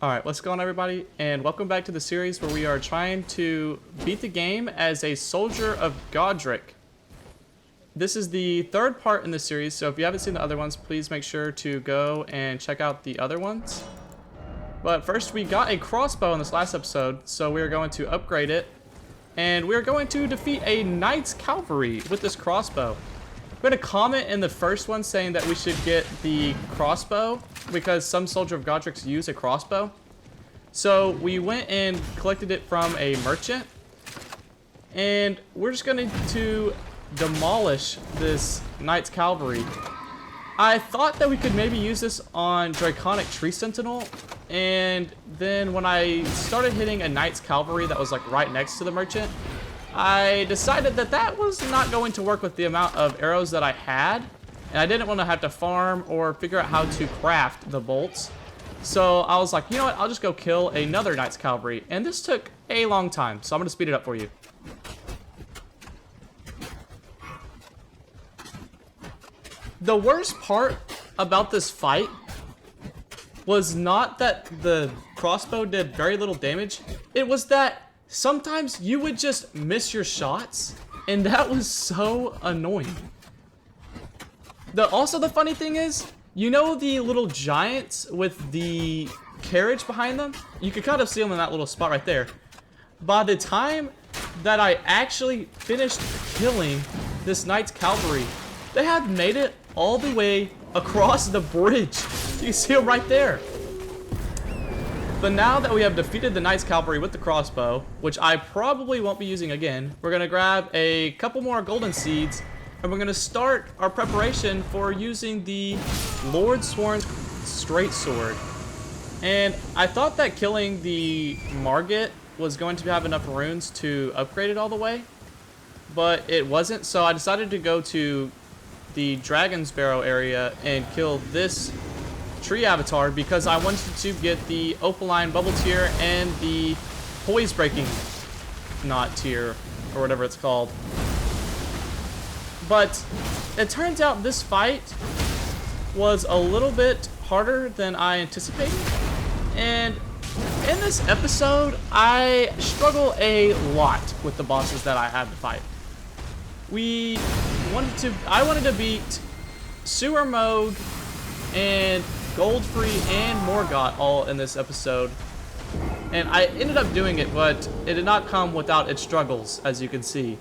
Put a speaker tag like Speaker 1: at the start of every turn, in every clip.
Speaker 1: Alright, what's going on everybody, and welcome back to the series where we are trying to beat the game as a soldier of Godrick. This is the third part in the series, so if you haven't seen the other ones, please make sure to go and check out the other ones. But first, we got a crossbow in this last episode, so we are going to upgrade it. And we are going to defeat a knight's cavalry with this crossbow. We had a comment in the first one saying that we should get the crossbow because some soldier of Godrick's use a crossbow. So we went and collected it from a merchant. And we're just going to demolish this knight's cavalry. I thought that we could maybe use this on Draconic tree sentinel. And then when I started hitting a knight's cavalry that was like right next to the merchant, I decided that that was not going to work with the amount of arrows that I had. And I didn't want to have to farm or figure out how to craft the bolts. So I was like, you know what, I'll just go kill another knight's cavalry. And this took a long time, so I'm going to speed it up for you. The worst part about this fight was not that the crossbow did very little damage. It was that sometimes you would just miss your shots, and that was so annoying. Also, the funny thing is, you know the little giants with the carriage behind them? You could kind of see them in that little spot right there. By the time that I actually finished killing this knight's cavalry, they had made it all the way across the bridge. You see them right there. But now that we have defeated the knight's cavalry with the crossbow, which I probably won't be using again, we're going to grab a couple more golden seeds, and we're going to start our preparation for using the Lord Sworn's straight sword. And I thought that killing the Morgot was going to have enough runes to upgrade it all the way, but it wasn't, so I decided to go to the Dragon's Barrow area and kill this tree avatar because I wanted to get the Opaline bubble tier and the poise breaking knot tier or whatever it's called. But it turns out this fight was a little bit harder than I anticipated, and in this episode I struggle a lot with the bosses that I had to fight. I wanted to beat Sewer Moog and Godfrey and Morgot all in this episode, and I ended up doing it, but it did not come without its struggles, as you can see.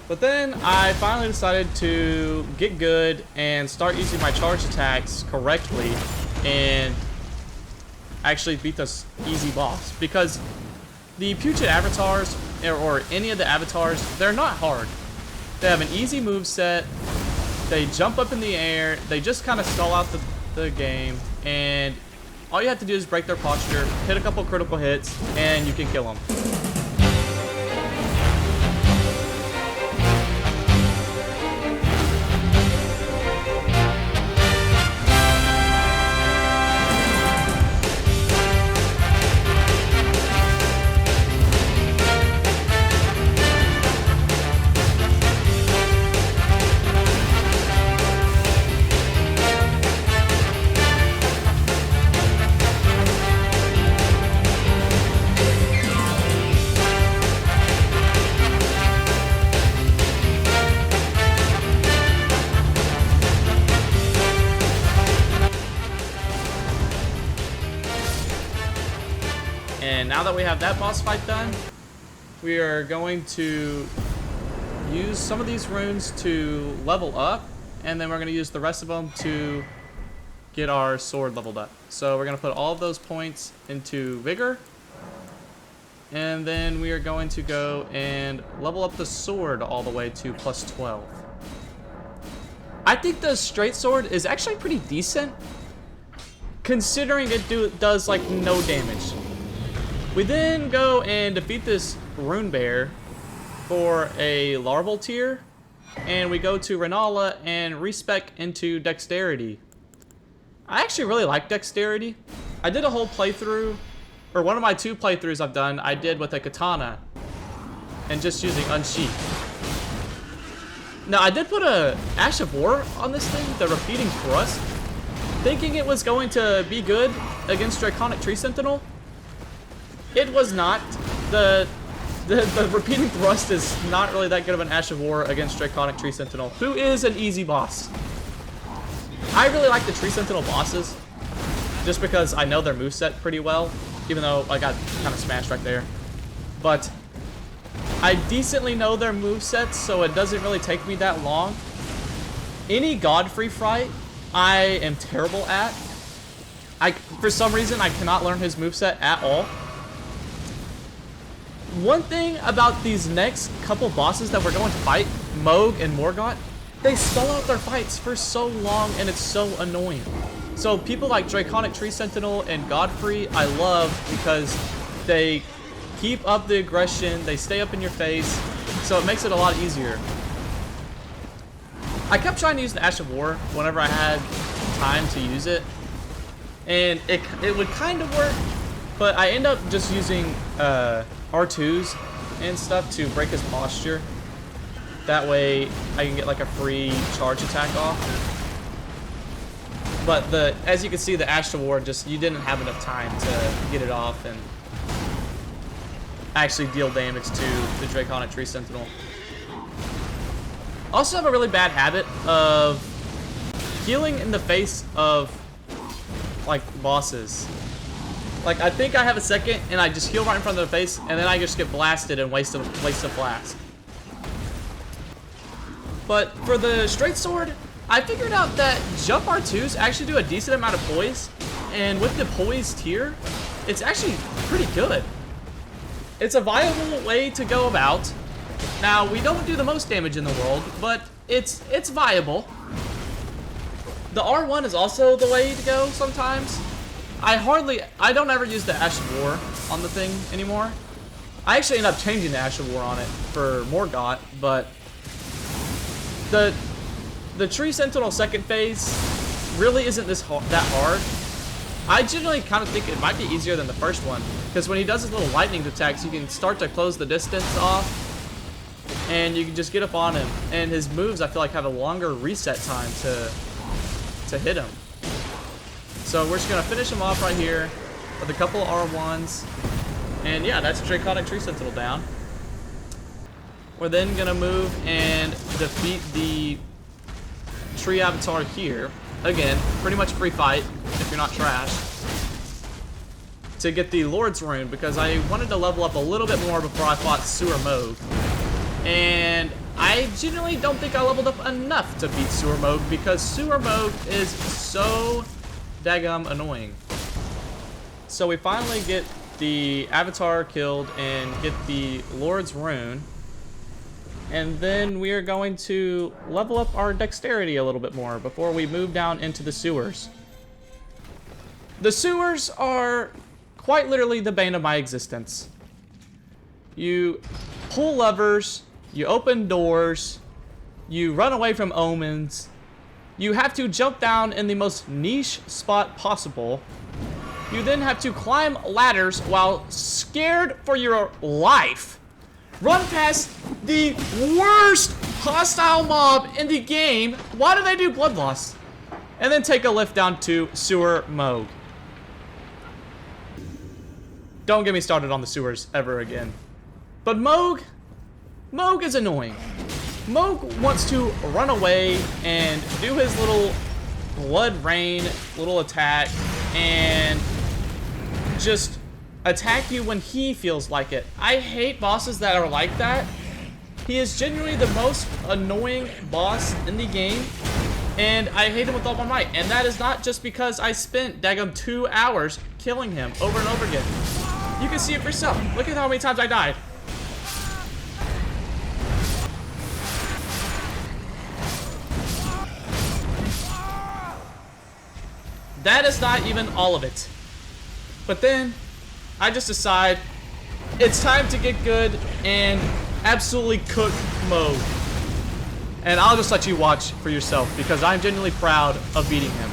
Speaker 1: But then I finally decided to get good and start using my charge attacks correctly and actually beat this easy boss, because the Puget avatars or any of the avatars, they're not hard. They have an easy move set, they jump up in the air, they just kind of stall out the game, and all you have to do is break their posture, hit a couple critical hits, and you can kill them. And now that we have that boss fight done, we are going to use some of these runes to level up, and then we're going to use the rest of them to get our sword leveled up. So we're going to put all of those points into Vigor, and then we are going to go and level up the sword all the way to plus 12. I think the straight sword is actually pretty decent, considering it does like no damage. We then go and defeat this rune bear for a larval tier, and we go to Renala and respec into dexterity. I actually really like dexterity. I did a whole playthrough, or one of my 2 playthroughs I've done, I did with a katana and just using unsheath. Now, I did put a Ash of War on this thing, the repeating thrust, thinking it was going to be good against Draconic Tree Sentinel. It was not. The repeating thrust is not really that good of an Ash of War against Draconic Tree Sentinel, who is an easy boss. I really like the Tree Sentinel bosses, just because I know their moveset pretty well, even though I got kind of smashed right there. But I decently know their movesets, so it doesn't really take me that long. Any Godfrey fight, I am terrible at. For some reason, I cannot learn his moveset at all. One thing about these next couple bosses that we're going to fight, Moog and Morgot, they stall out their fights for so long and it's so annoying. So people like Draconic Tree Sentinel and Godfrey, I love because they keep up the aggression, they stay up in your face, so it makes it a lot easier. I kept trying to use the Ash of War whenever I had time to use it, and it would kind of work, but I end up just using R2s and stuff to break his posture. That way I can get like a free charge attack off. But as you can see, the Ash of War, just, you didn't have enough time to get it off and actually deal damage to the Draconic Tree Sentinel. Also have a really bad habit of healing in the face of like bosses. Like, I think I have a second and I just heal right in front of their face and then I just get blasted and waste a blast. But for the straight sword, I figured out that jump R2s actually do a decent amount of poise, and with the poise tier, it's actually pretty good. It's a viable way to go about. Now, we don't do the most damage in the world, but it's viable. The R1 is also the way to go sometimes. I don't ever use the Ash of War on the thing anymore. I actually end up changing the Ash of War on it for Morgot, but the Tree Sentinel second phase really isn't that hard. I generally kind of think it might be easier than the first one, because when he does his little lightning attacks, you can start to close the distance off, and you can just get up on him. And his moves, I feel like, have a longer reset time to hit him. So we're just gonna finish him off right here with a couple of R1s, and yeah, that's Draconic Tree Sentinel down. We're then gonna move and defeat the tree avatar here. Again, pretty much free fight if you're not trash. To get the Lord's Rune, because I wanted to level up a little bit more before I fought Sewer Moog. And I genuinely don't think I leveled up enough to beat Sewer Moog, because Sewer Moog is so daggum annoying. So we finally get the avatar killed and get the Lord's Rune. And then we are going to level up our dexterity a little bit more before we move down into the sewers. The sewers are quite literally the bane of my existence. You pull levers, you open doors, you run away from omens, you have to jump down in the most niche spot possible. You then have to climb ladders while scared for your life. Run past the worst hostile mob in the game. Why do they do blood loss? And then take a lift down to Sewer Moog. Don't get me started on the sewers ever again. But Moog is annoying. Moog wants to run away and do his little blood rain little attack and just attack you when he feels like it. I hate bosses that are like that. He is genuinely the most annoying boss in the game, and I hate him with all my might. And that is not just because I spent daggum 2 hours killing him over and over again. You can see it for yourself. Look at how many times I died. That is not even all of it. But then I just decide it's time to get good and absolutely cook Moog. And I'll just let you watch for yourself, because I'm genuinely proud of beating him.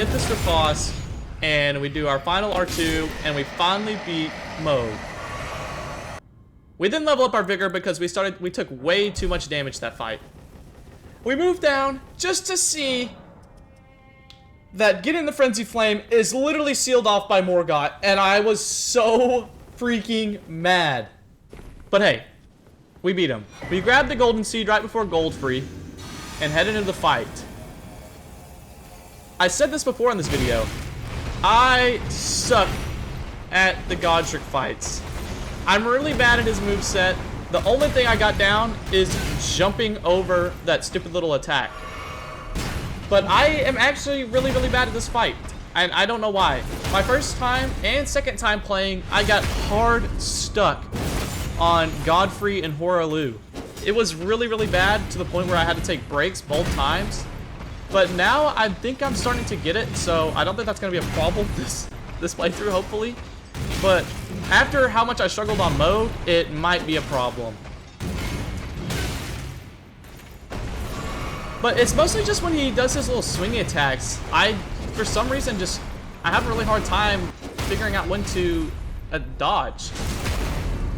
Speaker 1: hit this boss, and we do our final R2, and we finally beat Moog. We didn't level up our vigor because we took way too much damage that fight. We moved down just to see that getting the Frenzied Flame is literally sealed off by Morgot, and I was so freaking mad. But hey, we beat him. We grabbed the Golden Seed right before Godfrey and headed into the fight. I said this before in this video. I suck at the Godrick fights. I'm really bad at his moveset. The only thing I got down is jumping over that stupid little attack. But I am actually really, really bad at this fight. And I don't know why. My first time and second time playing, I got hard stuck on Godfrey and Horalu. It was really, really bad to the point where I had to take breaks both times. But now I think I'm starting to get it, so I don't think that's going to be a problem this playthrough, hopefully. But after how much I struggled on Moog, it might be a problem. But it's mostly just when he does his little swingy attacks. For some reason, I have a really hard time figuring out when to dodge.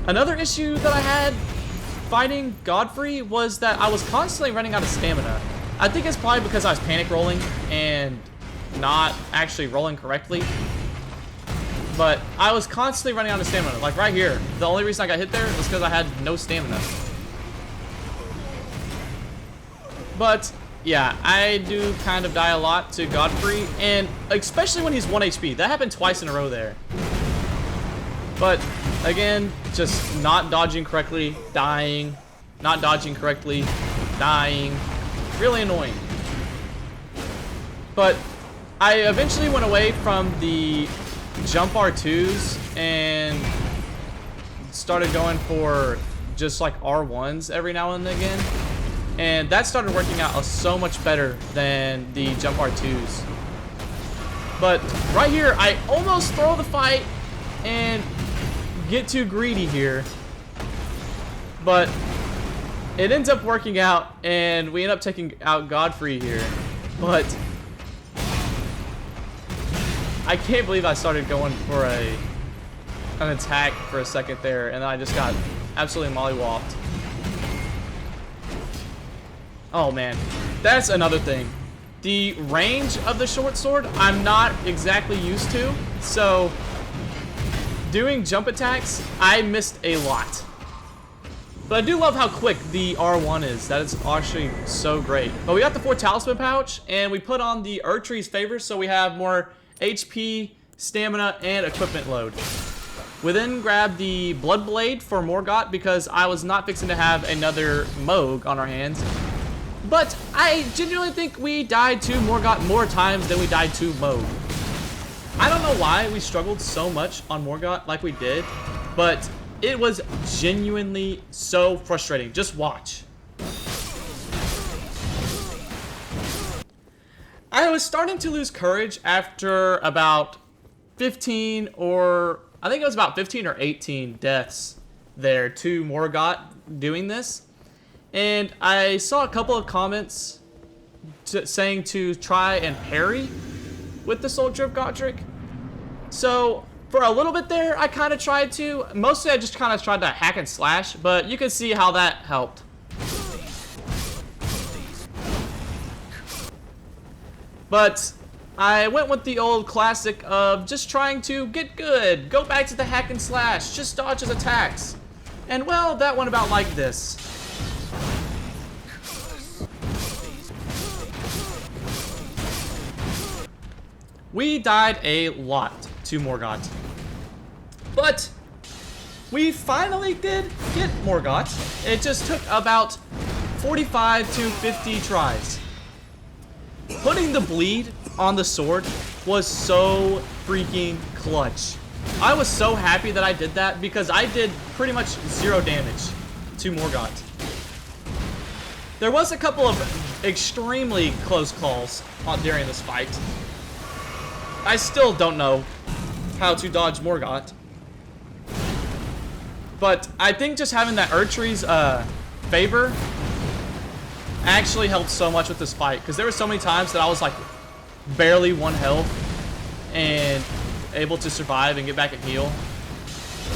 Speaker 1: Another issue that I had fighting Godfrey was that I was constantly running out of stamina. I think it's probably because I was panic rolling and not actually rolling correctly. But I was constantly running out of stamina. Like right here, the only reason I got hit there was because I had no stamina. But yeah, I do kind of die a lot to Godfrey, and especially when he's 1 HP. That happened twice in a row there. But again, just not dodging correctly, dying, not dodging correctly, dying. Really annoying. But I eventually went away from the jump R2s and started going for just like R1s every now and again. And that started working out so much better than the jump R2s. But right here, I almost throw the fight and get too greedy here. But it ends up working out, and we end up taking out Godfrey here. But I can't believe I started going for an attack for a second there, and then I just got absolutely mollywopped. Oh man, that's another thing. The range of the short sword, I'm not exactly used to, so doing jump attacks, I missed a lot. But I do love how quick the R1 is. That is actually so great. But we got the 4 talisman pouch, and we put on the Erdtree's favor, so we have more HP, stamina, and equipment load. We then grabbed the Blood Blade for Morgot because I was not fixing to have another Moog on our hands. But I genuinely think we died to Morgot more times than we died to Moog. I don't know why we struggled so much on Morgot like we did, but it was genuinely so frustrating. Just watch. I was starting to lose courage after about 15 or 18 deaths there to Morgot doing this. And I saw a couple of comments saying to try and parry with the Soldier of Godrick. So for a little bit there, I kind of tried to. Mostly I just kind of tried to hack and slash, but you can see how that helped. But I went with the old classic of just trying to get good. Go back to the hack and slash. Just dodge his attacks. And well, that went about like this. We died a lot to Morgot. But we finally did get Morgot. It just took about 45 to 50 tries. Putting the bleed on the sword was so freaking clutch. I was so happy that I did that because I did pretty much 0 damage to Morgot. There was a couple of extremely close calls during this fight. I still don't know how to dodge Morgot. But I think just having that Erdtree's favor actually helped so much with this fight, because there were so many times that I was like barely 1 health and able to survive and get back and heal.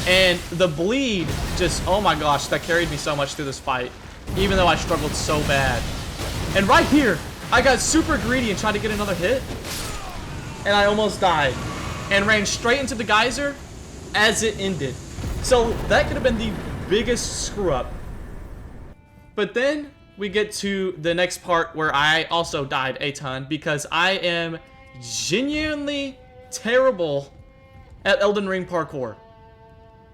Speaker 1: And the bleed just, oh my gosh, that carried me so much through this fight, even though I struggled so bad. And right here, I got super greedy and tried to get another hit, and I almost died and ran straight into the geyser as it ended. So that could have been the biggest screw up. But then we get to the next part where I also died a ton because I am genuinely terrible at Elden Ring parkour.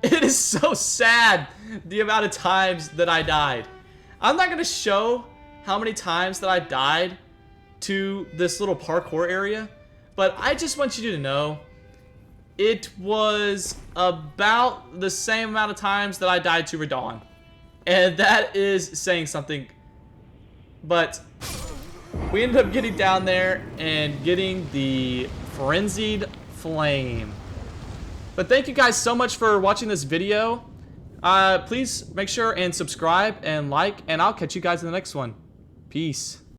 Speaker 1: It is so sad the amount of times that I died. I'm not going to show how many times that I died to this little parkour area, but I just want you to know it was about the same amount of times that I died to Radon. And that is saying something. But we ended up getting down there and getting the Frenzied Flame. But thank you guys so much for watching this video. Please make sure and subscribe and like, and I'll catch you guys in the next one. Peace.